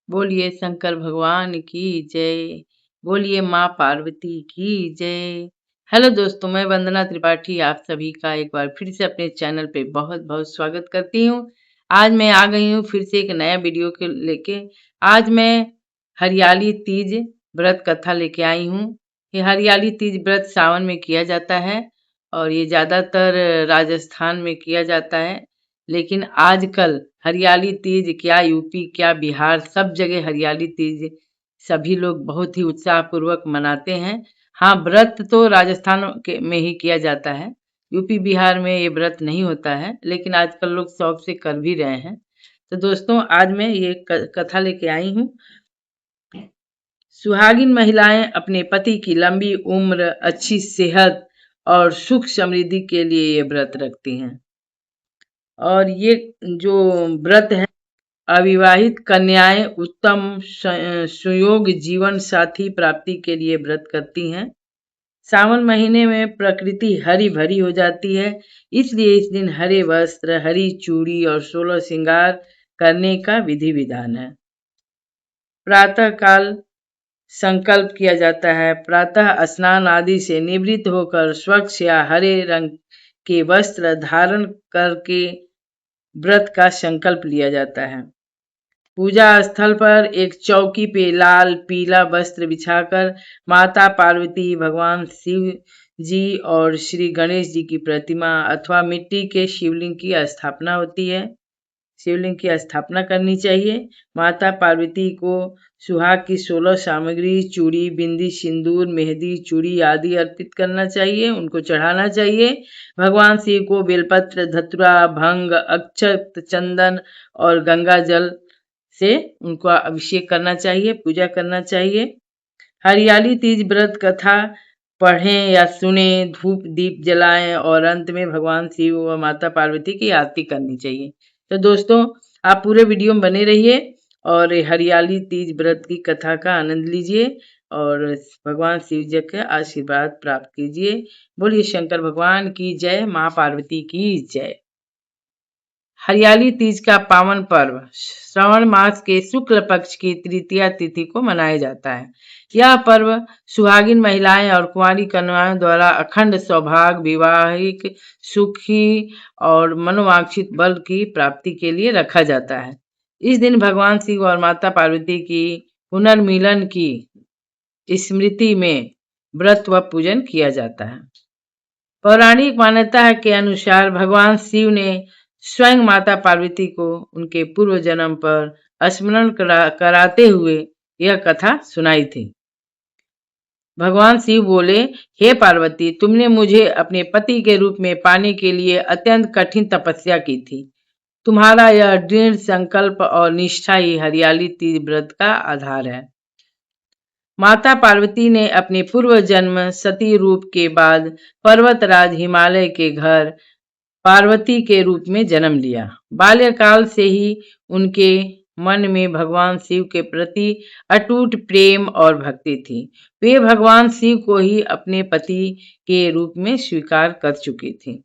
बोलिए शंकर भगवान की जय। बोलिए माँ पार्वती की जय। हेलो दोस्तों, मैं वंदना त्रिपाठी आप सभी का एक बार फिर से अपने चैनल पे बहुत बहुत स्वागत करती हूँ। आज मैं आ गई हूँ फिर से एक नया वीडियो के लेके। आज मैं हरियाली तीज व्रत कथा लेके आई हूँ। ये हरियाली तीज व्रत सावन में किया जाता है और ये ज़्यादातर राजस्थान में किया जाता है, लेकिन आजकल हरियाली तीज क्या यूपी क्या बिहार सब जगह हरियाली तीज सभी लोग बहुत ही उत्साह पूर्वक मनाते हैं। हाँ, व्रत तो राजस्थान के में ही किया जाता है, यूपी बिहार में ये व्रत नहीं होता है, लेकिन आजकल लोग शौक से कर भी रहे हैं। तो दोस्तों, आज मैं ये कथा लेके आई हूँ। सुहागिन महिलाएं अपने पति की लंबी उम्र, अच्छी सेहत और सुख समृद्धि के लिए ये व्रत रखती हैं। और ये जो व्रत है, अविवाहित कन्याएं उत्तम सुयोग जीवन साथी प्राप्ति के लिए व्रत करती हैं। सावन महीने में प्रकृति हरी भरी हो जाती है, इसलिए इस दिन हरे वस्त्र, हरी चूड़ी और 16 श्रृंगार करने का विधि विधान है। प्रातः काल संकल्प किया जाता है। प्रातः स्नान आदि से निवृत्त होकर स्वच्छ या हरे रंग के वस्त्र धारण करके व्रत का संकल्प लिया जाता है। पूजा स्थल पर एक चौकी पे लाल पीला वस्त्र बिछाकर माता पार्वती, भगवान शिव जी और श्री गणेश जी की प्रतिमा अथवा मिट्टी के शिवलिंग की स्थापना होती है। शिवलिंग की स्थापना करनी चाहिए। माता पार्वती को सुहाग की 16 सामग्री, चूड़ी, बिंदी, सिंदूर, मेहंदी, चूड़ी आदि अर्पित करना चाहिए, उनको चढ़ाना चाहिए। भगवान शिव को बेलपत्र, धतुरा, भंग, अक्षत, चंदन और गंगा जल से उनको अभिषेक करना चाहिए, पूजा करना चाहिए। हरियाली तीज व्रत कथा पढ़ें या सुने, धूप दीप जलाएं और अंत में भगवान शिव व माता पार्वती की आरती करनी चाहिए। तो दोस्तों, आप पूरे वीडियो में बने रहिए और हरियाली तीज व्रत की कथा का आनंद लीजिए और भगवान शिव जी के आशीर्वाद प्राप्त कीजिए। बोलिए शंकर भगवान की जय, माँ पार्वती की जय। हरियाली तीज का पावन पर्व श्रावण मास के शुक्ल पक्ष की तृतीया तिथि को मनाया जाता है। यह पर्व सुहागिन महिलाएं और कुंवारी कन्याओं द्वारा अखंड सौभाग्य, वैवाहिक सुखी और मनोवांछित बल की प्राप्ति के लिए रखा जाता है। इस दिन भगवान शिव और माता पार्वती की पुनर्मिलन की स्मृति में व्रत व पूजन किया जाता है। पौराणिक मान्यता के अनुसार भगवान शिव ने स्वयं माता पार्वती को उनके पूर्व जन्म पर स्मरण कराते हुए यह कथा सुनाई थी। भगवान शिव बोले, हे पार्वती, तुमने मुझे अपने पति के रूप में पाने के लिए अत्यंत कठिन तपस्या की थी। तुम्हारा यह दृढ़ संकल्प और निष्ठा ही हरियाली तीज व्रत का आधार है। माता पार्वती ने अपने पूर्व जन्म सती रूप के बाद पर्वतराज हिमालय के घर पार्वती के रूप में जन्म लिया। बाल्यकाल से ही उनके मन में भगवान शिव के प्रति अटूट प्रेम और भक्ति थी। वे भगवान शिव को ही अपने पति के रूप में स्वीकार कर चुकी थी।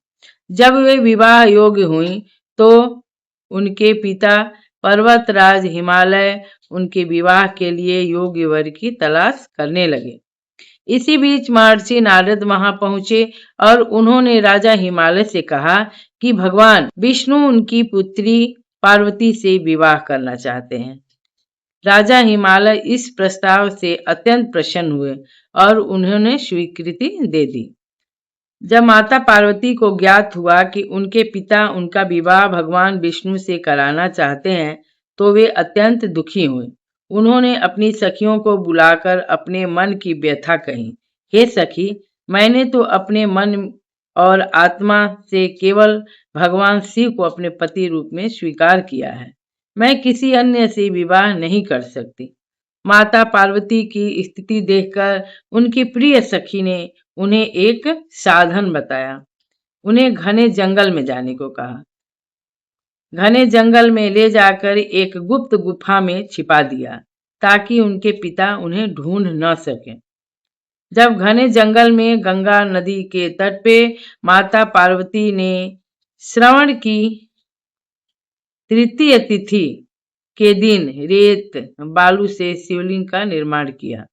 जब वे विवाह योग्य हुई तो उनके पिता पर्वतराज हिमालय उनके विवाह के लिए योग्य वर की तलाश करने लगे। इसी बीच महर्षि नारद वहां पहुंचे और उन्होंने राजा हिमालय से कहा कि भगवान विष्णु उनकी पुत्री पार्वती से विवाह करना चाहते हैं। राजा हिमालय इस प्रस्ताव से अत्यंत प्रसन्न हुए और उन्होंने स्वीकृति दे दी। जब माता पार्वती को ज्ञात हुआ कि उनके पिता उनका विवाह भगवान विष्णु से कराना चाहते हैं, तो वे अत्यंत दुखी हुए। उन्होंने अपनी सखियों को बुलाकर अपने मन की व्यथा कही। हे सखी, मैंने तो अपने मन और आत्मा से केवल भगवान शिव को अपने पति रूप में स्वीकार किया है। मैं किसी अन्य से विवाह नहीं कर सकती। माता पार्वती की स्थिति देखकर उनकी प्रिय सखी ने उन्हें एक साधन बताया। उन्हें घने जंगल में जाने को कहा। घने जंगल में ले जाकर एक गुप्त गुफा में छिपा दिया ताकि उनके पिता उन्हें ढूंढ न सकें। जब घने जंगल में गंगा नदी के तट पे माता पार्वती ने श्रावण की तृतीय तिथि के दिन रेत बालू से शिवलिंग का निर्माण किया।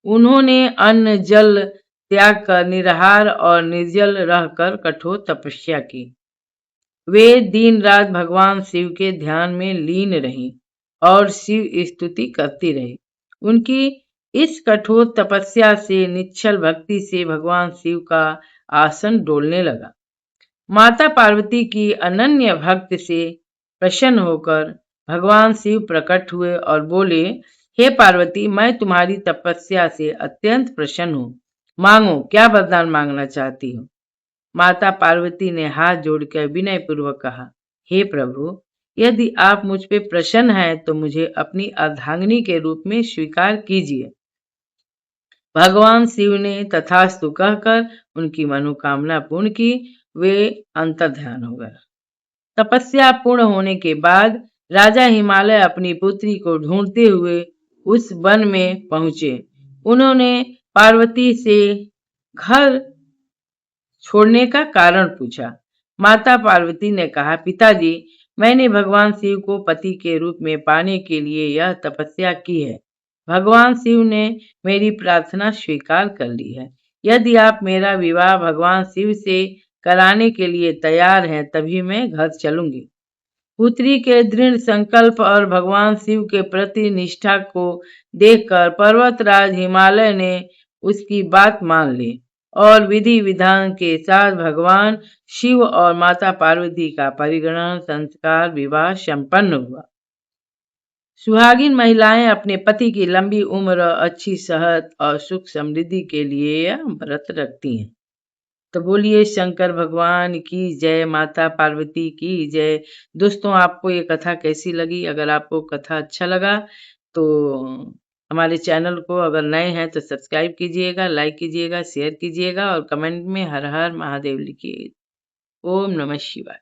उन्होंने अन्न जल त्याग कर निराहार और निर्जल रहकर कठोर तपस्या की। वे दिन रात भगवान शिव के ध्यान में लीन रहीं और शिव स्तुति करती रही। उनकी इस कठोर तपस्या से निश्चल भक्ति से भगवान शिव का आसन डोलने लगा। माता पार्वती की अनन्य भक्ति से प्रसन्न होकर भगवान शिव प्रकट हुए और बोले, हे पार्वती, मैं तुम्हारी तपस्या से अत्यंत प्रसन्न हूँ। मांगो, क्या वरदान मांगना चाहती हो? माता पार्वती ने हाथ जोड़कर विनय पूर्वक कहा, हे प्रभु, यदि आप मुझ पे प्रसन्न हैं तो मुझे अपनी अर्धांगिनी के रूप में स्वीकार कीजिए। भगवान शिव ने तथास्तु कहकर उनकी मनोकामना पूर्ण की। वे अंतर्ध्यान हो गए। तपस्या पूर्ण होने के बाद राजा हिमालय अपनी पुत्री को ढूंढते हुए उस वन में पहुंचे। उन्होंने पार्वती से घर छोड़ने का कारण पूछा। माता पार्वती ने कहा, पिताजी, मैंने भगवान शिव को पति के रूप में पाने के लिए यह तपस्या की है। भगवान शिव ने मेरी प्रार्थना स्वीकार कर ली है। यदि आप मेरा विवाह भगवान शिव से कराने के लिए तैयार हैं, तभी मैं घर चलूंगी। पुत्री के दृढ़ संकल्प और भगवान शिव के प्रति निष्ठा को देखकर पर्वतराज हिमालय ने उसकी बात मान ली और विधि विधान के साथ भगवान शिव और माता पार्वती का परिगणन संस्कार विवाह संपन्न हुआ। सुहागिन महिलाएं अपने पति की लंबी उम्र, अच्छी सेहत और सुख समृद्धि के लिए यह व्रत रखती हैं। तो बोलिए शंकर भगवान की जय, माता पार्वती की जय। दोस्तों, आपको ये कथा कैसी लगी? अगर आपको कथा अच्छा लगा तो हमारे चैनल को अगर नए हैं तो सब्सक्राइब कीजिएगा, लाइक कीजिएगा, शेयर कीजिएगा और कमेंट में हर हर महादेव लिखिए। ओम नमः शिवाय।